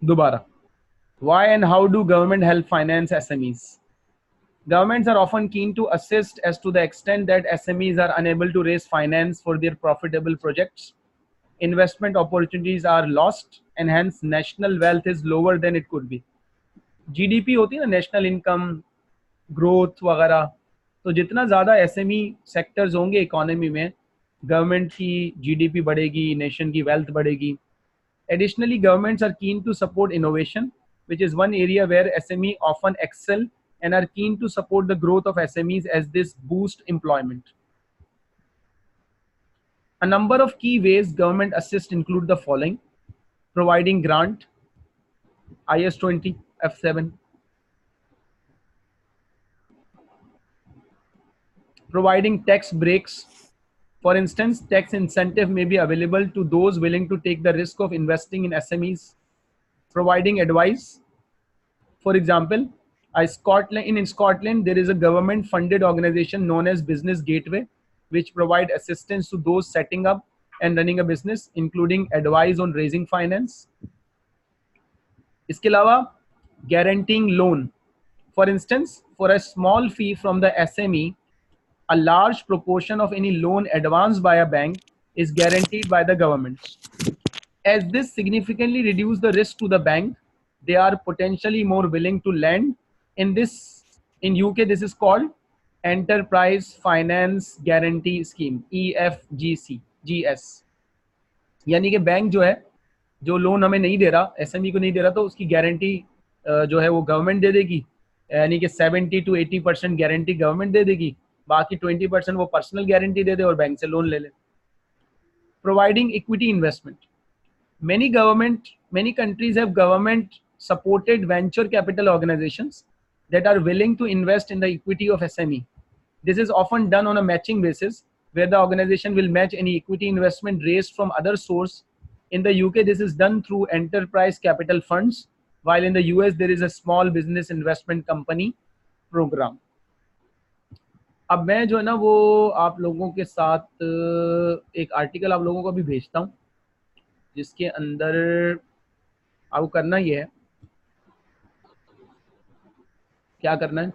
दोबारा, why and how do government help finance SMEs? Governments are often keen to assist as to the extent that SMEs are unable to raise finance for their profitable projects. Investment opportunities are lost and hence national wealth is lower than it could be. GDP होती है ना, national income growth वगैरह, तो जितना ज़्यादा SME sectors होंगे economy में, government की GDP बढ़ेगी, नेशन की वेल्थ बढ़ेगी. Additionally, governments are keen to support innovation, which is one area where SME often excel and are keen to support the growth of SMEs as this boost employment. A number of key ways government assist include the following: providing grant, IS-20, F7, providing tax breaks. For instance, tax incentive may be available to those willing to take the risk of investing in SMEs. Providing advice. For example, in Scotland, there is a government-funded organization known as Business Gateway, which provide assistance to those setting up and running a business, including advice on raising finance. इसके अलावा guaranteeing loan. For instance, for a small fee from the SME, a large proportion of any loan advanced by a bank is guaranteed by the government. As this significantly reduces the risk to the bank, they are potentially more willing to lend. In UK, this is called Enterprise Finance Guarantee Scheme, EFGC, GS. यानी कि bank जो है, जो loan हमें नहीं दे रहा, SME को नहीं दे रहा, तो उसकी गारंटी जो है वो गवर्नमेंट दे देगी, यानी कि 70 to 80% गारंटी गवर्नमेंट दे देगी, बाकी 20% वो पर्सनल गारंटी दे दे और बैंक से लोन ले ले. Providing equity investment. Many countries have government supported venture capital organizations that are willing to invest in the equity of SME. This is often done on a matching basis, where the organization will match any equity investment raised from other source. In the UK, this is done through enterprise capital funds, while in the US, there is a small business investment company program. अब मैं जो है ना वो आप लोगों के साथ एक आर्टिकल आप लोगों को भी भेजता हूँ, जिसके अंदर आपको करना ये है, क्या करना है,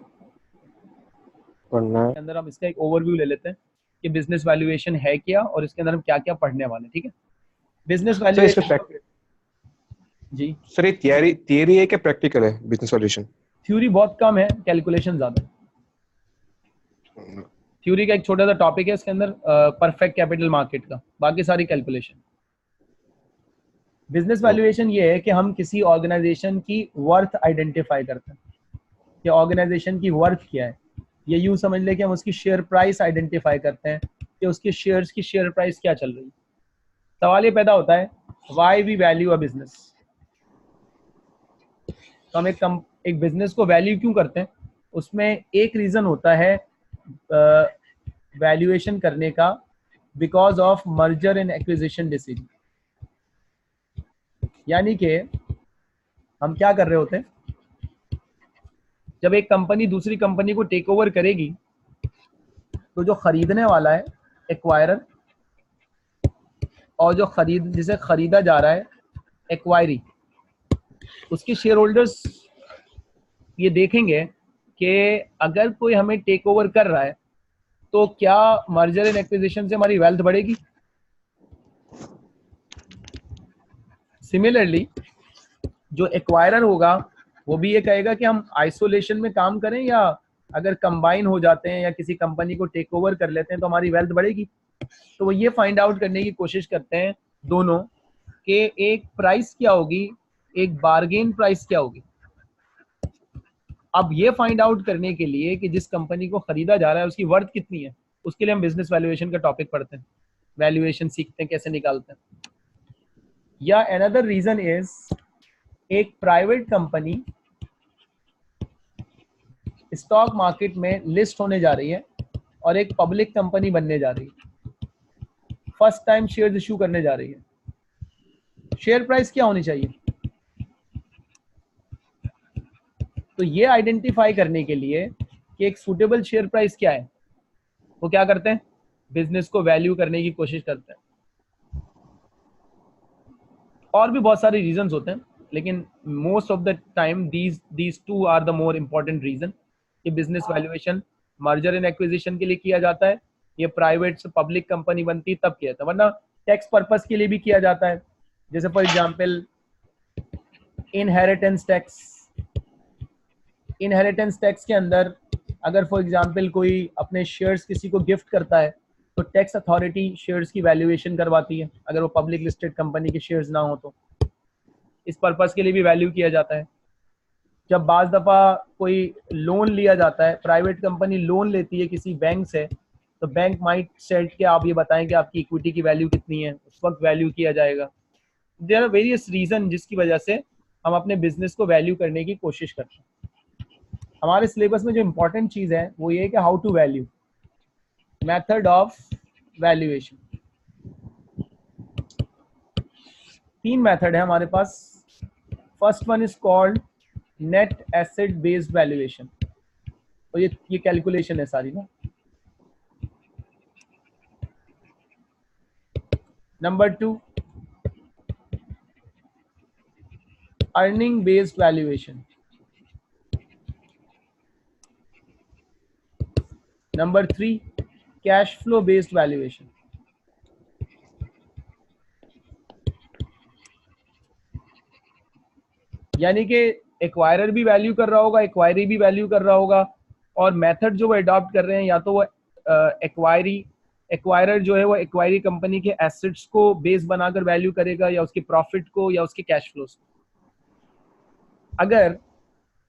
के अंदर हम इसका एक ओवरव्यू ले लेते हैं कि बिजनेस वैल्यूएशन है क्या और इसके अंदर हम क्या क्या पढ़ने वाले हैं. ठीक है, बिजनेस वैल्यूएशन. जी सर, ये थियरी है कि प्रैक्टिकल है बिजनेस वैल्यूएशन? थ्योरी बहुत कम है, कैलकुलेशन ज्यादा है. थ्योरी का एक छोटा सा टॉपिक है इसके अंदर, परफेक्ट कैपिटल मार्केट का, बाकी सारी कैलकुलेशन. बिजनेस वैल्यूएशन ये है कि हम किसी ऑर्गेनाइजेशन की वर्थ आइडेंटिफाई करते हैं कि ऑर्गेनाइजेशन की वर्थ क्या है. ये यूं समझ ले कि हम उसकी शेयर प्राइस आइडेंटिफाई करते हैं कि उसके शेयर्स की शेयर प्राइस क्या चल रही है. सवाल ये पैदा होता है, why we value a business. तो हम एक बिजनेस को वैल्यू क्यों करते हैं, उसमें एक रीजन होता है वैल्यूएशन करने का, because of merger and acquisition decision. यानी कि हम क्या कर रहे होते हैं, जब एक कंपनी दूसरी कंपनी को टेक ओवर करेगी, तो जो खरीदने वाला है एक्वायरर, और जो जिसे खरीदा जा रहा है एक्वायरी, उसके शेयर होल्डर्स ये देखेंगे कि अगर कोई हमें टेक ओवर कर रहा है तो क्या मर्जर एंड एक्विजिशन से हमारी वेल्थ बढ़ेगी. सिमिलरली जो एक्वायरर होगा वो भी ये कहेगा कि हम आइसोलेशन में काम करें या अगर कंबाइन हो जाते हैं या किसी कंपनी को टेक ओवर कर लेते हैं तो हमारी वेल्थ बढ़ेगी. तो वो ये फाइंड आउट करने की कोशिश करते हैं दोनों कि एक प्राइस क्या होगी, एक बार्गेन प्राइस क्या होगी. अब ये फाइंड आउट करने के लिए कि जिस कंपनी को खरीदा जा रहा है उसकी वर्थ कितनी है, उसके लिए हम बिजनेस वैल्यूएशन का टॉपिक पढ़ते हैं, वैल्यूएशन सीखते हैं कैसे निकालते हैं. या अनदर रीजन इज, एक प्राइवेट कंपनी स्टॉक मार्केट में लिस्ट होने जा रही है और एक पब्लिक कंपनी बनने जा रही है, फर्स्ट टाइम शेयर इश्यू करने जा रही है. शेयर प्राइस क्या होनी चाहिए, तो ये आइडेंटिफाई करने के लिए कि एक सूटेबल शेयर प्राइस क्या है, वो क्या करते हैं, बिजनेस को वैल्यू करने की कोशिश करते हैं. और भी बहुत सारे रीजंस होते हैं, लेकिन most of the time these two are the more important reason कि business valuation merger and acquisition के लिए किया जाता है, ये प्राइवेट से पब्लिक कंपनी बनती तब किया जाता है, वरना टैक्स पर्पस के लिए भी किया जाता है। जैसे for example inheritance tax, inheritance tax के अंदर अगर फॉर एग्जांपल कोई अपने शेयर्स किसी को गिफ्ट करता है तो टैक्स अथॉरिटी शेयर्स की वैल्यूएशन करवाती है, अगर वो पब्लिक लिस्टेड कंपनी के शेयर्स ना हो तो इस पर्पस के लिए भी वैल्यू किया जाता है। जब बाज दफ़ा कोई लोन लिया जाता है, प्राइवेट कंपनी लोन लेती है किसी बैंक से, तो बैंक माइट सेट के आप ये बताएं कि आपकी इक्विटी की वैल्यू कितनी है, उस वक्त वैल्यू किया जाएगा। देयर आर वेरियस रीजन जिसकी वजह से हम अपने बिजनेस को वैल्यू करने की कोशिश करते हैं। हमारे सिलेबस में जो इम्पोर्टेंट चीज़ है वो ये है कि how to value, method of valuation. 3 method है हमारे पास। First one is called net asset based valuation, और ये कैलकुलेशन है सारी ना। Number 2 earning based valuation. Number 3 cash flow based valuation. यानी कि एक्वायरर भी वैल्यू कर रहा होगा, एक्वायरी भी वैल्यू कर रहा होगा, और मेथड जो वो अडॉप्ट कर रहे हैं या तो वो एक्वायरर जो है वो एक्वायरी कंपनी के एसेट्स को बेस बनाकर वैल्यू करेगा, या उसके प्रॉफिट को, या उसके कैश फ्लोस को। अगर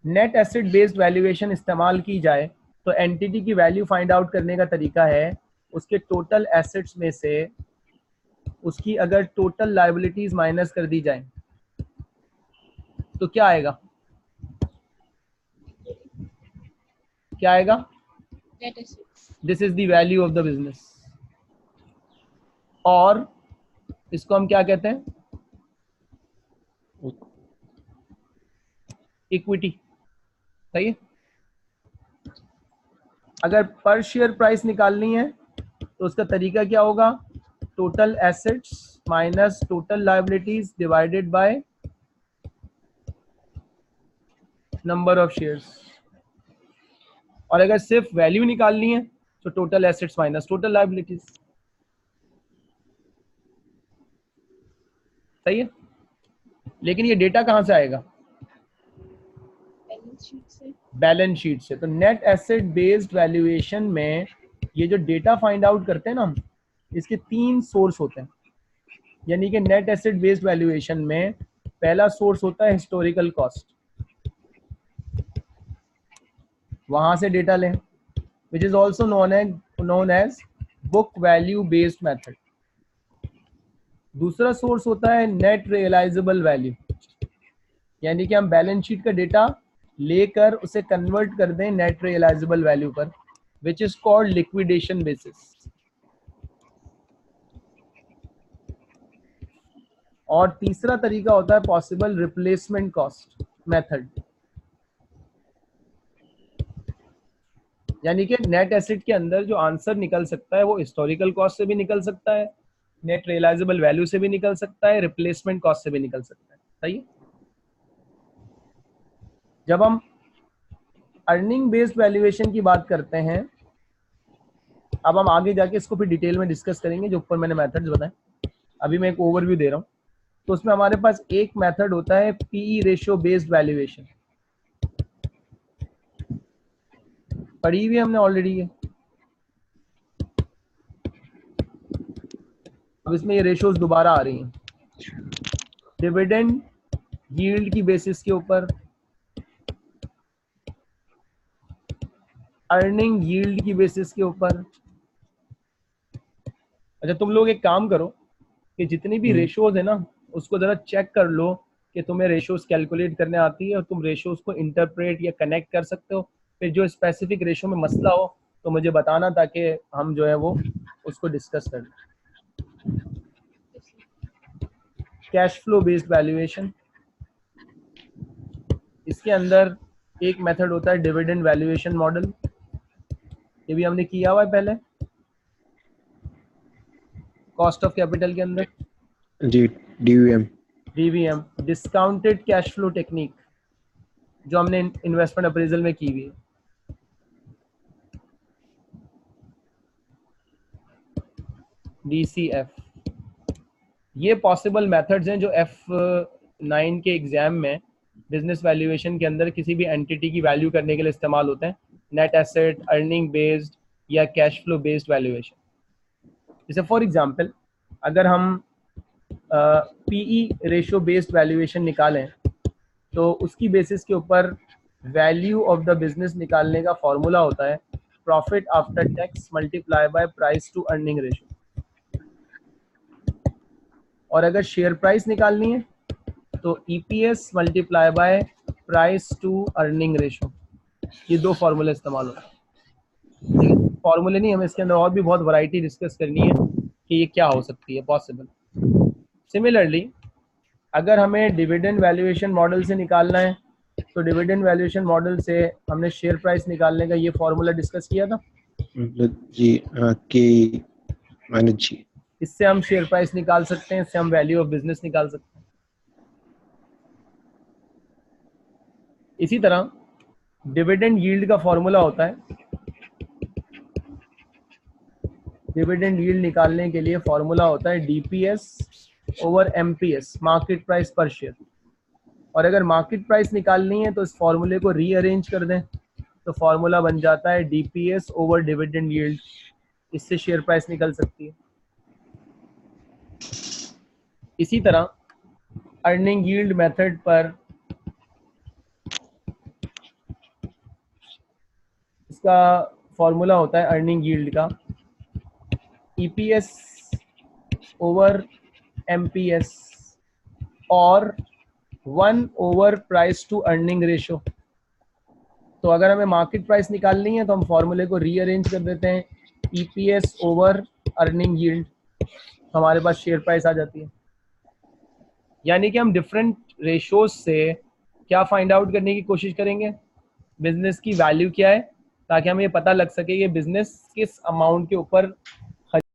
नेट एसेट बेस्ड वैल्यूएशन इस्तेमाल की जाए तो एंटिटी की वैल्यू फाइंड आउट करने का तरीका है उसके टोटल एसेट्स में से उसकी अगर टोटल लायबिलिटीज माइनस कर दी जाए तो क्या आएगा, क्या आएगा? This is the value of the business, और इसको हम क्या कहते हैं? इक्विटी। सही है। अगर पर शेयर प्राइस निकालनी है तो उसका तरीका क्या होगा? Total assets minus total liabilities divided by number of shares. और अगर सिर्फ वैल्यू निकालनी है तो total assets minus total liabilities. सही है। लेकिन ये डेटा कहां से आएगा? बैलेंस शीट से। तो नेट एसेट बेस्ड वैल्यूएशन में ये जो डेटा फाइंड आउट करते हैं ना हम, इसके 3 सोर्स होते हैं। यानी कि नेट एसेट बेस्ड वैल्यूएशन में पहला सोर्स होता है हिस्टोरिकल कॉस्ट, वहां से डेटा लें, which is also known as book value based method. दूसरा सोर्स होता है नेट रियलाइजेबल वैल्यू, यानी कि हम बैलेंस शीट का डेटा लेकर उसे कन्वर्ट कर दें नेट रियलाइजेबल वैल्यू पर, which is called liquidation basis. और तीसरा तरीका होता है पॉसिबल रिप्लेसमेंट कॉस्ट मेथड, यानी कि नेट एसेट के अंदर जो आंसर निकल सकता है वो हिस्टोरिकल कॉस्ट से भी निकल सकता है, नेट रियलाइजेबल वैल्यू से भी निकल सकता है, रिप्लेसमेंट कॉस्ट से भी निकल सकता है। सही है। जब हम अर्निंग बेस्ड वैल्यूएशन की बात करते हैं, अब हम आगे जाके इसको फिर डिटेल में डिस्कस करेंगे जो ऊपर मैंने मेथड्स बताए, अभी मैं एक ओवरव्यू दे रहा हूँ। तो उसमें हमारे पास एक मेथड होता है पीई रेशियो बेस्ड वैल्यूएशन, पढ़ी हुई हमने ऑलरेडी है। अब इसमें ये रेशियोज दोबारा आ रही हैं, डिविडेंड यील्ड की बेसिस के ऊपर, अर्निंग यील्ड की बेसिस के ऊपर। अच्छा, तुम लोग एक काम करो कि जितनी भी रेशियोज है ना उसको जरा चेक कर लो कि तुम्हें रेशियोज कैलकुलेट करने आती है और तुम रेशियोज को इंटरप्रेट या कनेक्ट कर सकते हो। फिर जो स्पेसिफिक रेशियो में मसला हो तो मुझे बताना, ताकि हम जो है वो उसको डिस्कस कर लें। कैश फ्लो बेस्ड वैल्यूएशन, इसके अंदर एक मेथड होता है डिविडेंड वैल्यूएशन मॉडल, ये भी हमने किया हुआ है पहले कॉस्ट ऑफ कैपिटल के अंदर। जी, DVM। DVM, discounted cash flow technique, जो हमने इन्वेस्टमेंट अप्रेजल में की हुई है। DCF, ये पॉसिबल मेथड्स हैं जो F9 के एग्जाम में बिजनेस वैल्यूएशन के अंदर किसी भी एंटिटी की वैल्यू करने के लिए इस्तेमाल होते हैं। नेट एसेट, अर्निंग बेस्ड या कैश फ्लो बेस्ड वैल्यूएशन। जैसे फॉर एग्जांपल अगर हम पीई रेशियो बेस्ड वैल्यूएशन निकालें तो उसकी बेसिस के ऊपर वैल्यू ऑफ द बिजनेस निकालने का फॉर्मूला होता है profit after tax multiply by price to earning ratio. और अगर शेयर प्राइस निकालनी है तो EPS multiply by price to earning ratio. ये दो फॉर्मूले इस्तेमाल होते हैं। फॉर्मूले नहीं, हमें इसके अंदर और भी बहुत वैरायटी डिस्कस करनी है कि ये क्या हो सकती है पॉसिबल। सिमिलरली अगर हमें डिविडेंड वैल्यूएशन मॉडल से निकालना है तो डिविडेंड वैल्यूएशन मॉडल से हमने शेयर प्राइस निकालने का ये फॉर्मूला डिस्कस किया था जी, के माइनस जी। इससे हम शेयर प्राइस निकाल सकते हैं, इससे हम वैल्यू ऑफ बिजनेस निकाल सकते हैं। इसी तरह डिविडेंड यील्ड का फॉर्मूला होता है, डिविडेंड यील्ड निकालने के लिए फॉर्मूला होता है DPS over MPS, market price पर शेयर। और अगर मार्केट प्राइस निकालनी है तो इस फॉर्मूले को रीअरेंज कर दें तो फॉर्मूला बन जाता है डीपीएस ओवर डिविडेंड यील्ड। इससे शेयर प्राइस निकल सकती है। इसी तरह अर्निंग यील्ड मेथड पर इसका फॉर्मूला होता है अर्निंग यील्ड का ईपीएस ओवर एमपीएस और 1 over price to earning ratio. तो अगर हमें मार्केट प्राइस निकालनी है तो हम फॉर्मूले को रीअरेंज कर देते हैं ईपीएस ओवर अर्निंग यील्ड, हमारे पास शेयर प्राइस आ जाती है। यानी कि हम डिफरेंट रेशियोज से क्या फाइंड आउट करने की कोशिश करेंगे, बिजनेस की वैल्यू क्या है, ताकि हमें ये पता लग सके कि बिजनेस किस अमाउंट के ऊपर